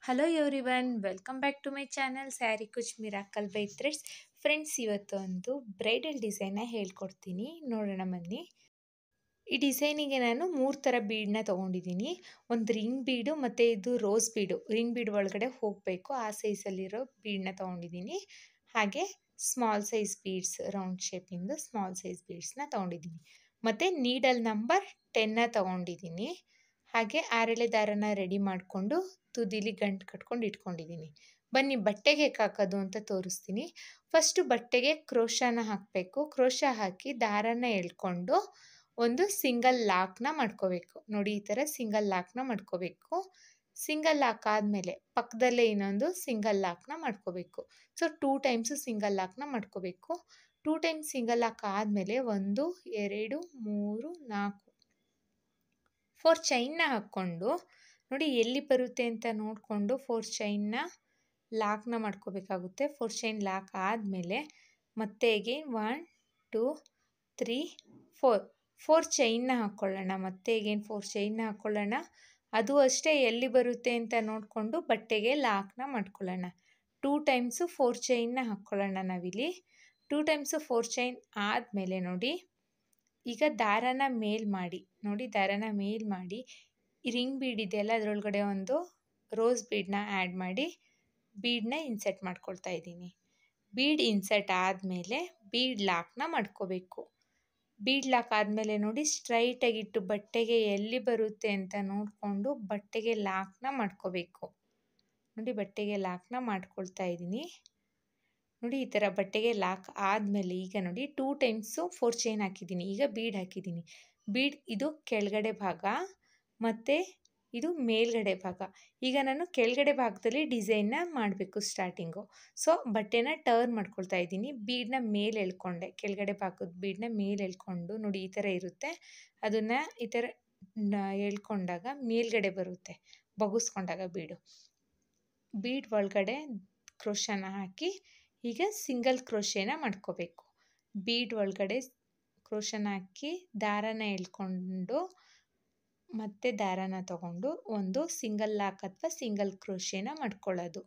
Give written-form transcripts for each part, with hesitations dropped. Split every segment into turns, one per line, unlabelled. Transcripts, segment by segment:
Hello everyone, welcome back to my channel sari kuch miracle by threads. Friends, ಇವತ್ತು ಒಂದು bridal ಡಿಸೈನ್ನ ಹೇಳ್ಕೊಡ್ತೀನಿ, ನೋಡೋಣ ಬನ್ನಿ. ಈ ಡಿಸೈನಿಗೆ ನಾನು 3 ಥರ ಬೀಡನ್ನ ತೊಗೊಂಡಿದ್ದೀನಿ. ಒಂದು ರಿಂಗ್ ಬೀಡು ಮತ್ತು ಇದು ರೋಸ್ ಬೀಡು. ರಿಂಗ್ ಬೀಡ್ ಒಳಗಡೆ ಹೋಗಬೇಕು ಆ ಸೈಜಲ್ಲಿರೋ ಬೀಡನ್ನ ತೊಗೊಂಡಿದ್ದೀನಿ. ಹಾಗೆ ಸ್ಮಾಲ್ ಸೈಜ್ ಬೀಡ್ಸ್, ರೌಂಡ್ ಶೇಪಿಂದು ಸ್ಮಾಲ್ ಸೈಜ್ ಬೀಡ್ಸ್ನ ತೊಗೊಂಡಿದ್ದೀನಿ. ಮತ್ತು ನೀಡಲ್ ನಂಬರ್ 10ನ ತೊಗೊಂಡಿದ್ದೀನಿ. ಹಾಗೆ ಆರೆಳೆ ದಾರನ ರೆಡಿ ಮಾಡಿಕೊಂಡು ತುದಿಲಿ ಗಂಟು ಕಟ್ಕೊಂಡು ಇಟ್ಕೊಂಡಿದ್ದೀನಿ. ಬನ್ನಿ ಬಟ್ಟೆಗೆ ಹೇಗೆ ಹಾಕೋದು ಅಂತ ತೋರಿಸ್ತೀನಿ. ಫಸ್ಟು ಬಟ್ಟೆಗೆ ಕ್ರೋಶಾನ ಹಾಕಬೇಕು. ಕ್ರೋಶ ಹಾಕಿ ದಾರನ ಎಳ್ಕೊಂಡು ಒಂದು ಸಿಂಗಲ್ ಲಾಕ್ನ ಮಾಡ್ಕೋಬೇಕು. ನೋಡಿ, ಈ ಥರ ಸಿಂಗಲ್ ಲಾಕ್ನ ಮಾಡ್ಕೋಬೇಕು. ಸಿಂಗಲ್ ಲಾಕ್ ಆದಮೇಲೆ ಪಕ್ಕದಲ್ಲೇ ಇನ್ನೊಂದು ಸಿಂಗಲ್ ಲಾಕ್ನ ಮಾಡ್ಕೋಬೇಕು. ಸೊ 2 ಟೈಮ್ಸ್ ಸಿಂಗಲ್ ಲಾಕ್ನ ಮಾಡ್ಕೋಬೇಕು. 2 ಟೈಮ್ಸ್ ಸಿಂಗಲ್ ಲಾಕ್ ಆದಮೇಲೆ 1 2 3 4 4 ಚೈನ್ನ ಹಾಕ್ಕೊಂಡು ನೋಡಿ ಎಲ್ಲಿ ಬರುತ್ತೆ ಅಂತ ನೋಡಿಕೊಂಡು 4 ಚೈನ್ನ ಲಾಕ್ನ ಮಾಡ್ಕೋಬೇಕಾಗುತ್ತೆ. 4 ಚೈನ್ ಲಾಕ್ ಆದಮೇಲೆ ಮತ್ತೆ ಅಗೇನ್ 1 2 3 4 ಚೈನ್ನ ಹಾಕ್ಕೊಳ್ಳೋಣ. ಮತ್ತೆ ಅಗೇನ್ 4 ಚೈನ್ನ ಹಾಕ್ಕೊಳ್ಳೋಣ. ಅದು ಅಷ್ಟೇ, ಎಲ್ಲಿ ಬರುತ್ತೆ ಅಂತ ನೋಡಿಕೊಂಡು ಬಟ್ಟೆಗೆ ಲಾಕ್ನ ಮಾಡ್ಕೊಳ್ಳೋಣ. 2 ಟೈಮ್ಸು 4 ಚೈನ್ನ ಹಾಕ್ಕೊಳ್ಳೋಣ ನಾವಿಲ್ಲಿ. 2 ಟೈಮ್ಸು 4 ಚೈನ್ ಆದಮೇಲೆ ನೋಡಿ, ಈಗ ದಾರನ ಮೇಲ್ ಮಾಡಿ, ನೋಡಿ ದಾರನ ಮೇಲ್ ಮಾಡಿ ಈ ರಿಂಗ್ ಬೀಡ್ ಇದೆಯಲ್ಲ ಅದರೊಳಗಡೆ ಒಂದು ರೋಸ್ ಬೀಡನ್ನ ಆ್ಯಡ್ ಮಾಡಿ ಬೀಡನ್ನ ಇನ್ಸರ್ಟ್ ಮಾಡ್ಕೊಳ್ತಾ ಇದ್ದೀನಿ. ಬೀಡ್ ಇನ್ಸರ್ಟ್ ಆದಮೇಲೆ ಬೀಡ್ ಲಾಕ್ನ ಮಾಡ್ಕೋಬೇಕು. ಬೀಡ್ ಲಾಕ್ ಆದಮೇಲೆ ನೋಡಿ ಸ್ಟ್ರೈಟಾಗಿಟ್ಟು ಬಟ್ಟೆಗೆ ಎಲ್ಲಿ ಬರುತ್ತೆ ಅಂತ ನೋಡಿಕೊಂಡು ಬಟ್ಟೆಗೆ ಲಾಕ್ನ ಮಾಡ್ಕೋಬೇಕು. ನೋಡಿ ಬಟ್ಟೆಗೆ ಲಾಕ್ನ ಮಾಡ್ಕೊಳ್ತಾ ಇದ್ದೀನಿ. ನೋಡಿ ಈ ಥರ ಬಟ್ಟೆಗೆ ಲಾಕ್ ಆದಮೇಲೆ ಈಗ ನೋಡಿ 2 ಟೈಮ್ಸು 4 ಚೈನ್ ಹಾಕಿದ್ದೀನಿ. ಈಗ ಬೀಡ್ ಹಾಕಿದ್ದೀನಿ. ಬೀಡ್ ಇದು ಕೆಳಗಡೆ ಭಾಗ ಮತ್ತು ಇದು ಮೇಲ್ಗಡೆ ಭಾಗ. ಈಗ ನಾನು ಕೆಳಗಡೆ ಭಾಗದಲ್ಲಿ ಡಿಸೈನ್ನ ಮಾಡಬೇಕು ಸ್ಟಾರ್ಟಿಂಗು. ಸೊ ಬಟ್ಟೆನ ಟರ್ನ್ ಮಾಡ್ಕೊಳ್ತಾ ಇದ್ದೀನಿ. ಬೀಡನ್ನ ಮೇಲೆ ಎಳ್ಕೊಂಡೆ, ಕೆಳಗಡೆ ಭಾಗದ ಬೀಡನ್ನ ಮೇಲೆ ಎಳ್ಕೊಂಡು ನೋಡಿ ಈ ಥರ ಇರುತ್ತೆ. ಅದನ್ನು ಈ ಥರ ಎಳ್ಕೊಂಡಾಗ ಮೇಲ್ಗಡೆ ಬರುತ್ತೆ, ಬಗ್ಗಿಸ್ಕೊಂಡಾಗ ಬೀಡ್ ಒಳಗಡೆ ಕ್ರೋಶನ ಹಾಕಿ ಈಗ ಸಿಂಗಲ್ ಕ್ರೋಶೇನ ಮಾಡ್ಕೋಬೇಕು. ಬೀಡ್ ಒಳಗಡೆ ಕ್ರೋಶನ ಹಾಕಿ ದಾರನ ಎಳ್ಕೊಂಡು ಮತ್ತೆ ದಾರನ ತಗೊಂಡು ಒಂದು ಸಿಂಗಲ್ ಲಾಕ್ ಅಥವಾ ಸಿಂಗಲ್ ಕ್ರೋಶೇನ ಮಾಡ್ಕೊಳ್ಳೋದು.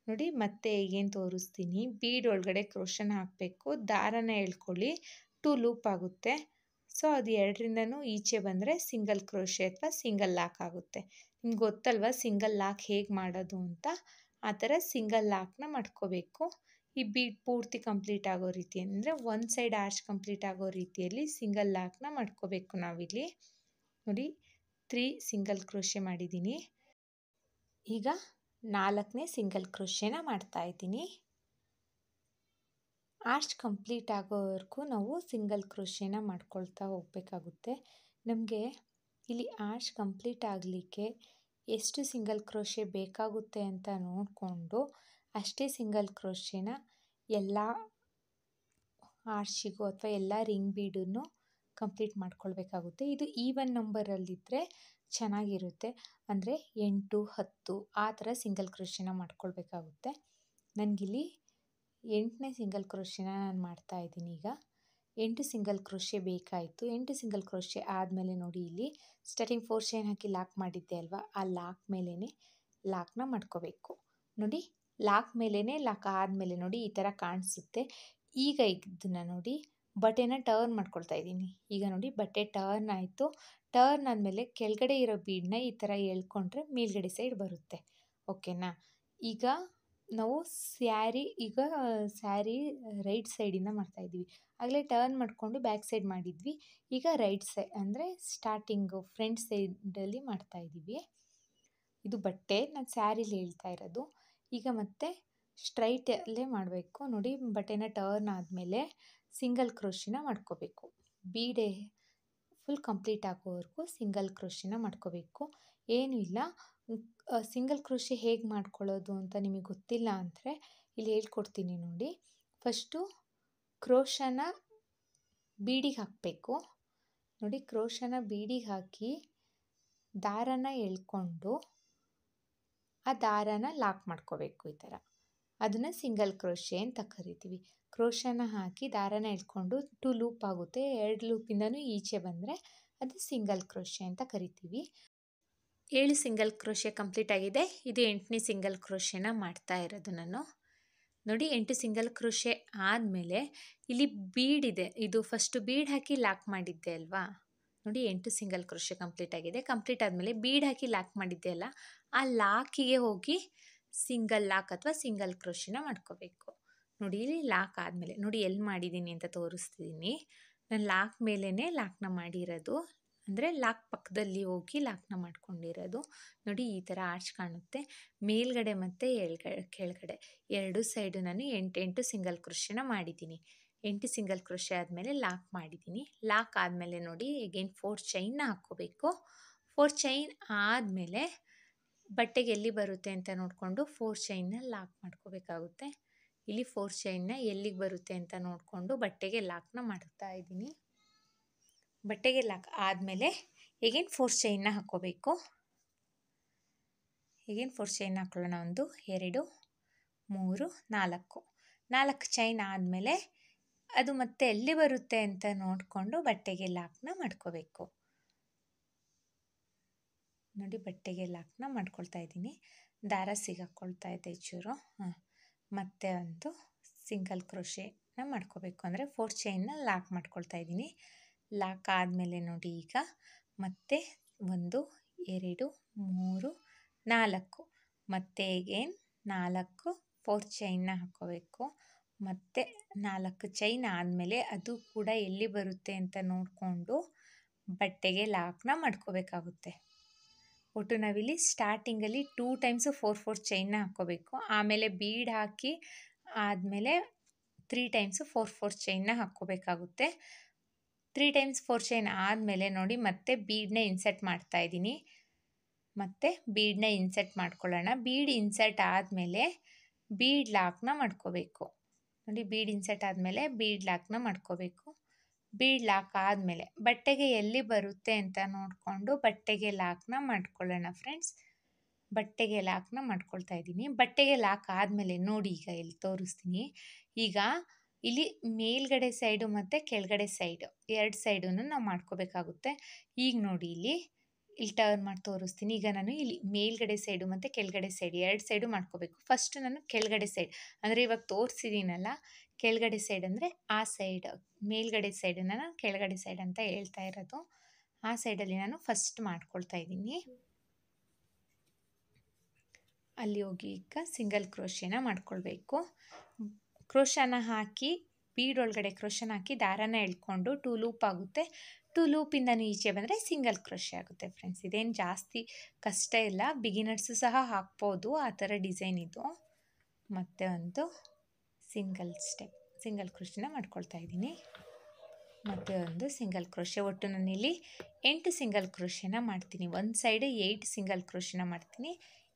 ನೋಡಿ ಮತ್ತೆ ಈಗೇನು ತೋರಿಸ್ತೀನಿ. ಬೀಡ್ ಒಳಗಡೆ ಕ್ರೋಶನ ಹಾಕಬೇಕು, ದಾರನ ಎಳ್ಕೊಳ್ಳಿ, 2 ಲೂಪ್ ಆಗುತ್ತೆ. ಸೊ ಅದು ಎರಡರಿಂದನೂ ಈಚೆ ಬಂದರೆ ಸಿಂಗಲ್ ಕ್ರೋಶೆ ಅಥವಾ ಸಿಂಗಲ್ ಲಾಕ್ ಆಗುತ್ತೆ. ನಿಮ್ಗೆ ಗೊತ್ತಲ್ವ ಸಿಂಗಲ್ ಲಾಕ್ ಹೇಗೆ ಮಾಡೋದು ಅಂತ. ಆ ಥರ ಸಿಂಗಲ್ ಲಾಕ್ನ ಮಾಡ್ಕೋಬೇಕು. ಈ ಬೀಡ್ ಪೂರ್ತಿ ಕಂಪ್ಲೀಟ್ ಆಗೋ ರೀತಿ ಅಂದರೆ ಒಂದು ಸೈಡ್ ಆರ್ಚ್ ಕಂಪ್ಲೀಟ್ ಆಗೋ ರೀತಿಯಲ್ಲಿ ಸಿಂಗಲ್ ಲಾಕ್ನ ಮಾಡ್ಕೋಬೇಕು ನಾವಿಲ್ಲಿ. ನೋಡಿ 3 ಸಿಂಗಲ್ ಕ್ರೋಶೆ ಮಾಡಿದ್ದೀನಿ. ಈಗ 4ನೇ ಸಿಂಗಲ್ ಕ್ರೋಶೆನ ಮಾಡ್ತಾ ಇದ್ದೀನಿ. ಆರ್ಚ್ ಕಂಪ್ಲೀಟ್ ಆಗೋವರೆಗೂ ನಾವು ಸಿಂಗಲ್ ಕ್ರೋಶೆನ ಮಾಡ್ಕೊಳ್ತಾ ಹೋಗಬೇಕಾಗುತ್ತೆ. ನಮಗೆ ಇಲ್ಲಿ ಆರ್ಚ್ ಕಂಪ್ಲೀಟ್ ಆಗಲಿಕ್ಕೆ ಎಷ್ಟು ಸಿಂಗಲ್ ಕ್ರೋಶೆ ಬೇಕಾಗುತ್ತೆ ಅಂತ ನೋಡಿಕೊಂಡು ಅಷ್ಟೇ ಸಿಂಗಲ್ ಕ್ರೋಶೆನ ಎಲ್ಲ ಆರ್ಚಿಗೂ ಅಥವಾ ಎಲ್ಲ ರಿಂಗ್ ಬೀಡನ್ನು ಕಂಪ್ಲೀಟ್ ಮಾಡ್ಕೊಳ್ಬೇಕಾಗುತ್ತೆ. ಇದು ಈವನ್ ನಂಬರಲ್ಲಿದ್ದರೆ ಚೆನ್ನಾಗಿರುತ್ತೆ. ಅಂದರೆ 8 10 ಆ ಥರ ಸಿಂಗಲ್ ಕ್ರೋಶೆನ ಮಾಡ್ಕೊಳ್ಬೇಕಾಗುತ್ತೆ. ನನಗಿಲ್ಲಿ 8ನೇ ಸಿಂಗಲ್ ಕ್ರೋಶೆನ ನಾನು ಮಾಡ್ತಾಯಿದ್ದೀನಿ. ಈಗ 8 ಸಿಂಗಲ್ ಕ್ರೋಶೆ ಬೇಕಾಯಿತು. 8 ಸಿಂಗಲ್ ಕ್ರೋಶೆ ಆದಮೇಲೆ ನೋಡಿ ಇಲ್ಲಿ ಸ್ಟಾರ್ಟಿಂಗ್ 4 ಚೈನ್ ಹಾಕಿ ಲಾಕ್ ಮಾಡಿದ್ದೆ ಅಲ್ವಾ, ಆ ಲಾಕ್ ಮೇಲೇ ಲಾಕ್ನ ಮಾಡ್ಕೋಬೇಕು. ನೋಡಿ ಲಾಕ್ ಮೇಲೇ ಲಾಕ್ ಆದಮೇಲೆ ನೋಡಿ ಈ ಥರ ಕಾಣಿಸುತ್ತೆ. ಈಗ ಇದನ್ನು ನೋಡಿ ಬಟ್ಟೆನ ಟರ್ನ್ ಮಾಡ್ಕೊಳ್ತಾ ಇದ್ದೀನಿ. ಈಗ ನೋಡಿ ಬಟ್ಟೆ ಟರ್ನ್ ಆಯಿತು. ಟರ್ನ್ ಆದಮೇಲೆ ಕೆಳಗಡೆ ಇರೋ ಬೀಡನ್ನ ಈ ಥರ ಎಳ್ಕೊಂಡ್ರೆ ಮೇಲ್ಗಡೆ ಸೈಡ್ ಬರುತ್ತೆ. ಓಕೆನಾ? ಈಗ ನಾವು ಸ್ಯಾರಿ ರೈಟ್ ಸೈಡಿಂದ ಮಾಡ್ತಾಯಿದ್ದೀವಿ. ಆಗಲೇ ಟರ್ನ್ ಮಾಡಿಕೊಂಡು ಬ್ಯಾಕ್ ಸೈಡ್ ಮಾಡಿದ್ವಿ. ಈಗ ರೈಟ್ ಸೈಡ್ ಅಂದರೆ ಸ್ಟಾರ್ಟಿಂಗು ಫ್ರಂಟ್ ಸೈಡಲ್ಲಿ ಮಾಡ್ತಾಯಿದ್ದೀವಿ. ಇದು ಬಟ್ಟೆ, ನಾನು ಸ್ಯಾರಿಲಿ ಹೇಳ್ತಾ ಇರೋದು. ಈಗ ಮತ್ತೆ ಸ್ಟ್ರೈಟಲ್ಲೇ ಮಾಡಬೇಕು. ನೋಡಿ ಬಟ್ಟೆನ ಟರ್ನ್ ಆದಮೇಲೆ ಸಿಂಗಲ್ ಕ್ರೋಶೆನ ಮಾಡ್ಕೋಬೇಕು. ಬೀಡೆ ಫುಲ್ ಕಂಪ್ಲೀಟ್ ಆಗೋವರೆಗೂ ಸಿಂಗಲ್ ಕ್ರೋಶೆನ ಮಾಡ್ಕೋಬೇಕು. ಏನೂ ಇಲ್ಲ. ಸಿಂಗಲ್ ಕ್ರೋಶೆ ಹೇಗೆ ಮಾಡ್ಕೊಳ್ಳೋದು ಅಂತ ನಿಮಗೆ ಗೊತ್ತಿಲ್ಲ ಅಂದರೆ ಇಲ್ಲಿ ಹೇಳ್ಕೊಡ್ತೀನಿ ನೋಡಿ. ಫಸ್ಟು ಕ್ರೋಶನ ಬೀಡಿಗೆ ಹಾಕಬೇಕು. ನೋಡಿ ಕ್ರೋಶನ ಬೀಡಿಗೆ ಹಾಕಿ ದಾರನ ಎಳ್ಕೊಂಡು ಆ ದಾರನ ಲಾಕ್ ಮಾಡ್ಕೋಬೇಕು. ಈ ಥರ ಅದನ್ನು ಸಿಂಗಲ್ ಕ್ರೋಶೆ ಅಂತ ಕರಿತೀವಿ. ಕ್ರೋಶನ ಹಾಕಿ ದಾರನ ಎಳ್ಕೊಂಡು 2 ಲೂಪ್ ಆಗುತ್ತೆ. 2 ಲೂಪಿಂದನೂ ಈಚೆ ಬಂದರೆ ಅದು ಸಿಂಗಲ್ ಕ್ರೋಶೆ ಅಂತ ಕರಿತೀವಿ. 7 ಸಿಂಗಲ್ ಕ್ರೋಶೆ ಕಂಪ್ಲೀಟ್ ಆಗಿದೆ. ಇದು 8ನೇ ಸಿಂಗಲ್ ಕ್ರೋಶೆನ ಮಾಡ್ತಾ ಇರೋದು ನಾನು. ನೋಡಿ 8 ಸಿಂಗಲ್ ಕ್ರೋಶೆ ಆದಮೇಲೆ ಇಲ್ಲಿ ಬೀಡ್ ಇದೆ, ಇದು ಫಸ್ಟ್ ಬೀಡ್ ಹಾಕಿ ಲಾಕ್ ಮಾಡಿದ್ದೆ ಅಲ್ವಾ. ನೋಡಿ 8 ಸಿಂಗಲ್ ಕ್ರೋಶೆ ಕಂಪ್ಲೀಟ್ ಆಗಿದೆ. ಕಂಪ್ಲೀಟ್ ಆದಮೇಲೆ ಬೀಡ್ ಹಾಕಿ ಲಾಕ್ ಮಾಡಿದ್ದೆ ಅಲ್ಲ, ಆ ಲಾಕಿಗೆ ಹೋಗಿ ಸಿಂಗಲ್ ಲಾಕ್ ಅಥವಾ ಸಿಂಗಲ್ ಕ್ರೋಶೆನ ಮಾಡ್ಕೋಬೇಕು. ನೋಡಿ ಇಲ್ಲಿ ಲಾಕ್ ಆದಮೇಲೆ ನೋಡಿ ಎಲ್ಲಿ ಮಾಡಿದ್ದೀನಿ ಅಂತ ತೋರಿಸ್ತಿದ್ದೀನಿ. ನಾನು ಲಾಕ್ ಮೇಲೇ ಲಾಕ್ನ ಮಾಡಿರೋದು, ಅಂದರೆ ಲಾಕ್ ಪಕ್ಕದಲ್ಲಿ ಹೋಗಿ ಲಾಕ್ನ ಮಾಡ್ಕೊಂಡಿರೋದು. ನೋಡಿ ಈ ಥರ ಆರ್ಚ್ ಕಾಣುತ್ತೆ. ಮೇಲ್ಗಡೆ ಮತ್ತು ಕೆಳಗಡೆ ಎರಡು ಸೈಡು ನಾನು 8 ಸಿಂಗಲ್ ಕ್ರೋಶೆನ ಮಾಡಿದ್ದೀನಿ. 8 ಸಿಂಗಲ್ ಕ್ರೋಶೆ ಆದಮೇಲೆ ಲಾಕ್ ಮಾಡಿದ್ದೀನಿ. ಲಾಕ್ ಆದಮೇಲೆ ನೋಡಿ ಎಗೇನ್ 4 ಚೈನ್ನ ಹಾಕ್ಕೋಬೇಕು. 4 ಚೈನ್ ಆದಮೇಲೆ ಬಟ್ಟೆಗೆ ಎಲ್ಲಿ ಬರುತ್ತೆ ಅಂತ ನೋಡಿಕೊಂಡು 4 ಚೈನ್ನ ಲಾಕ್ ಮಾಡ್ಕೋಬೇಕಾಗುತ್ತೆ. ಇಲ್ಲಿ 4 ಚೈನ್ನ ಎಲ್ಲಿಗೆ ಬರುತ್ತೆ ಅಂತ ನೋಡಿಕೊಂಡು ಬಟ್ಟೆಗೆ ಲಾಕ್ನ ಮಾಡ್ತಾ ಇದ್ದೀನಿ. ಬಟ್ಟೆಗೆ ಲಾಕ್ ಆದಮೇಲೆ ಎಗೇನ್ 4 ಚೈನ್ನ ಹಾಕ್ಕೋಬೇಕು. ಎಗೇನ್ 4 ಚೈನ್ ಹಾಕೊಳ್ಳೋಣ. 1 2 3 4 4 ಚೈನ್ ಆದಮೇಲೆ ಅದು ಮತ್ತೆ ಎಲ್ಲಿ ಬರುತ್ತೆ ಅಂತ ನೋಡಿಕೊಂಡು ಬಟ್ಟೆಗೆ ಲಾಕ್ನ ಮಾಡ್ಕೋಬೇಕು. ನೋಡಿ ಬಟ್ಟೆಗೆ ಲಾಕ್ನ ಮಾಡ್ಕೊಳ್ತಾ ಇದ್ದೀನಿ. ದಾರ ಸಿಗಾಕ್ಕೊಳ್ತಾ ಇದೆ ಚೂರು. ಮತ್ತೆ ಒಂದು ಸಿಂಗಲ್ ಕ್ರೋಶೆನ ಮಾಡ್ಕೋಬೇಕು, ಅಂದರೆ 4 ಚೈನ್ನ ಲಾಕ್ ಮಾಡ್ಕೊಳ್ತಾ ಇದ್ದೀನಿ. ಲಾಕ್ ಆದಮೇಲೆ ನೋಡಿ ಈಗ ಮತ್ತೆ 1 2 3 4 ಮತ್ತೆ ಎಗೇನ್ 4 4 ಚೈನ್ನ ಹಾಕ್ಕೋಬೇಕು. ಮತ್ತು 4 ಚೈನ್ ಆದಮೇಲೆ ಅದು ಕೂಡ ಎಲ್ಲಿ ಬರುತ್ತೆ ಅಂತ ನೋಡಿಕೊಂಡು ಬಟ್ಟೆಗೆ ಲಾಕ್ನ ಮಾಡ್ಕೋಬೇಕಾಗುತ್ತೆ. ಒಟ್ಟು ನಾವಿಲ್ಲಿ ಸ್ಟಾರ್ಟಿಂಗಲ್ಲಿ 2 ಟೈಮ್ಸ್ 4 ಚೈನ್ನ ಹಾಕ್ಕೋಬೇಕು. ಆಮೇಲೆ ಬೀಡ್ ಹಾಕಿ ಆದಮೇಲೆ 3 ಟೈಮ್ಸ್ 4 ಚೈನ್ನ ಹಾಕ್ಕೋಬೇಕಾಗುತ್ತೆ. 3 ಟೈಮ್ಸ್ 4 ಚೈನ್ ಆದಮೇಲೆ ನೋಡಿ ಮತ್ತೆ ಬೀಡನ್ನ ಇನ್ಸರ್ಟ್ ಮಾಡ್ತಾ ಇದ್ದೀನಿ. ಮತ್ತು ಬೀಡನ್ನ ಇನ್ಸರ್ಟ್ ಮಾಡ್ಕೊಳ್ಳೋಣ. ಬೀಡ್ ಇನ್ಸರ್ಟ್ ಆದಮೇಲೆ ಬೀಡ್ ಲಾಕ್ನ ಮಾಡ್ಕೋಬೇಕು. ನೋಡಿ ಬೀಡ್ ಇನ್ಸರ್ಟ್ ಆದಮೇಲೆ ಬೀಡ್ ಲಾಕ್ನ ಮಾಡ್ಕೋಬೇಕು. ಬೀಡ್ ಲಾಕ್ ಆದಮೇಲೆ ಬಟ್ಟೆಗೆ ಎಲ್ಲಿ ಬರುತ್ತೆ ಅಂತ ನೋಡಿಕೊಂಡು ಬಟ್ಟೆಗೆ ಲಾಕ್ನ ಮಾಡ್ಕೊಳ್ಳೋಣ ಫ್ರೆಂಡ್ಸ್. ಬಟ್ಟೆಗೆ ಲಾಕ್ನ ಮಾಡ್ಕೊಳ್ತಾ ಇದ್ದೀನಿ. ಬಟ್ಟೆಗೆ ಲಾಕ್ ಆದಮೇಲೆ ನೋಡಿ ಈಗ ಇಲ್ಲಿ ತೋರಿಸ್ತೀನಿ. ಈಗ ಇಲ್ಲಿ ಮೇಲ್ಗಡೆ ಸೈಡು ಮತ್ತು ಕೆಳಗಡೆ ಸೈಡು 2 ಸೈಡನ್ನು ನಾವು ಮಾಡ್ಕೋಬೇಕಾಗುತ್ತೆ. ಈಗ ನೋಡಿ ಇಲ್ಲಿ ಟರ್ನ್ ಮಾಡಿ ತೋರಿಸ್ತೀನಿ. ಈಗ ನಾನು ಇಲ್ಲಿ ಮೇಲ್ಗಡೆ ಸೈಡು ಮತ್ತು ಕೆಳಗಡೆ ಸೈಡ್ 2 ಸೈಡು ಮಾಡ್ಕೋಬೇಕು. ಫಸ್ಟ್ ನಾನು ಕೆಳಗಡೆ ಸೈಡ್, ಅಂದರೆ ಇವಾಗ ತೋರಿಸಿದ್ದೀನಲ್ಲ ಕೆಳಗಡೆ ಸೈಡ್ ಅಂದರೆ ಆ ಸೈಡ್, ಮೇಲ್ಗಡೆ ಸೈಡನ್ನು ನಾನು ಕೆಳಗಡೆ ಸೈಡ್ ಅಂತ ಹೇಳ್ತಾ ಇರೋದು. ಆ ಸೈಡಲ್ಲಿ ನಾನು ಫಸ್ಟ್ ಮಾಡ್ಕೊಳ್ತಾ ಇದ್ದೀನಿ. ಅಲ್ಲಿ ಹೋಗಿ ಈಗ ಸಿಂಗಲ್ ಕ್ರೋಶೆನ ಮಾಡ್ಕೊಳ್ಬೇಕು. ಕ್ರೋಶನ ಹಾಕಿ ಬೀಡ್ ಒಳಗಡೆ ಕ್ರೋಶನ ಹಾಕಿ ದಾರನ ಎಳ್ಕೊಂಡು 2 ಲೂಪ್ ಆಗುತ್ತೆ. 2 ಲೂಪಿಂದನೂ ಈಚೆ ಬಂದರೆ ಸಿಂಗಲ್ ಕ್ರೋಶೆ ಆಗುತ್ತೆ ಫ್ರೆಂಡ್ಸ್. ಇದೇನು ಜಾಸ್ತಿ ಕಷ್ಟ ಇಲ್ಲ, ಬಿಗಿನರ್ಸು ಸಹ ಹಾಕ್ಬೋದು ಆ ಥರ ಡಿಸೈನ್ ಇದು. ಮತ್ತು ಒಂದು ಸಿಂಗಲ್ ಕ್ರೋಶೆನ ಮಾಡ್ಕೊಳ್ತಾ ಇದ್ದೀನಿ. ಮತ್ತು ಒಂದು ಸಿಂಗಲ್ ಕ್ರೋಶೆ. ಒಟ್ಟು ನಾನಿಲ್ಲಿ 8 ಸಿಂಗಲ್ ಕ್ರೋಶೆನ ಮಾಡ್ತೀನಿ. ಒಂದು ಸೈಡು 8 ಸಿಂಗಲ್ ಕ್ರೋಶೆನ ಮಾಡ್ತೀನಿ,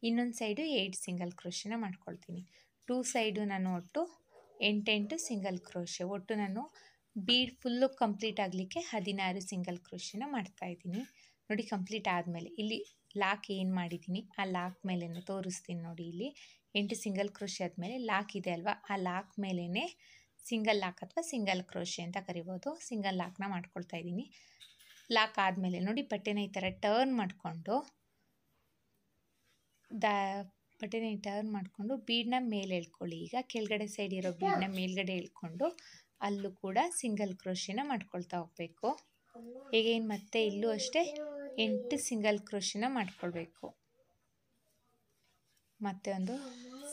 ಇನ್ನೊಂದು ಸೈಡು 8 ಸಿಂಗಲ್ ಕ್ರೋಶೆನ ಮಾಡ್ಕೊಳ್ತೀನಿ. 2 ಸೈಡು ನಾನು ಒಟ್ಟು 8 ಸಿಂಗಲ್ ಕ್ರೋಶೆ. ಒಟ್ಟು ನಾನು ಬೀಡ್ ಫುಲ್ಲು ಕಂಪ್ಲೀಟ್ ಆಗಲಿಕ್ಕೆ 16 ಸಿಂಗಲ್ ಕ್ರೋಶೆನ ಮಾಡ್ತಾಯಿದ್ದೀನಿ. ನೋಡಿ ಕಂಪ್ಲೀಟ್ ಆದಮೇಲೆ ಇಲ್ಲಿ ಲಾಕ್ ಏನು ಮಾಡಿದ್ದೀನಿ ಆ ಲಾಕ್ ಮೇಲೇ ತೋರಿಸ್ತೀನಿ ನೋಡಿ. ಇಲ್ಲಿ 8 ಸಿಂಗಲ್ ಕ್ರೋಶೆ ಆದಮೇಲೆ ಲಾಕ್ ಇದೆ ಅಲ್ವಾ, ಆ ಲಾಕ್ ಮೇಲೇ ಸಿಂಗಲ್ ಲಾಕ್ ಅಥವಾ ಸಿಂಗಲ್ ಕ್ರೋಶೆ ಅಂತ ಕರಿಬೋದು. ಸಿಂಗಲ್ ಲಾಕ್ನ ಮಾಡ್ಕೊಳ್ತಾ ಇದ್ದೀನಿ. ಲಾಕ್ ಆದಮೇಲೆ ನೋಡಿ ಬಟ್ಟೆನ ಈ ಥರ ಟರ್ನ್ ಮಾಡಿಕೊಂಡು ಬೀಡನ್ನ ಮೇಲೆ ಎಳ್ಕೊಳ್ಳಿ. ಈಗ ಕೆಳಗಡೆ ಸೈಡ್ ಇರೋ ಬೀಡನ್ನ ಮೇಲ್ಗಡೆ ಎಳ್ಕೊಂಡು ಅಲ್ಲೂ ಕೂಡ ಸಿಂಗಲ್ ಕ್ರೋಶೆನ ಮಾಡ್ಕೊಳ್ತಾ ಹೋಗಬೇಕು. ಈಗೇನು ಮತ್ತೆ ಇಲ್ಲೂ ಅಷ್ಟೇ 8 ಸಿಂಗಲ್ ಕ್ರೋಶೆನ ಮಾಡ್ಕೊಳ್ಬೇಕು. ಮತ್ತೆ ಒಂದು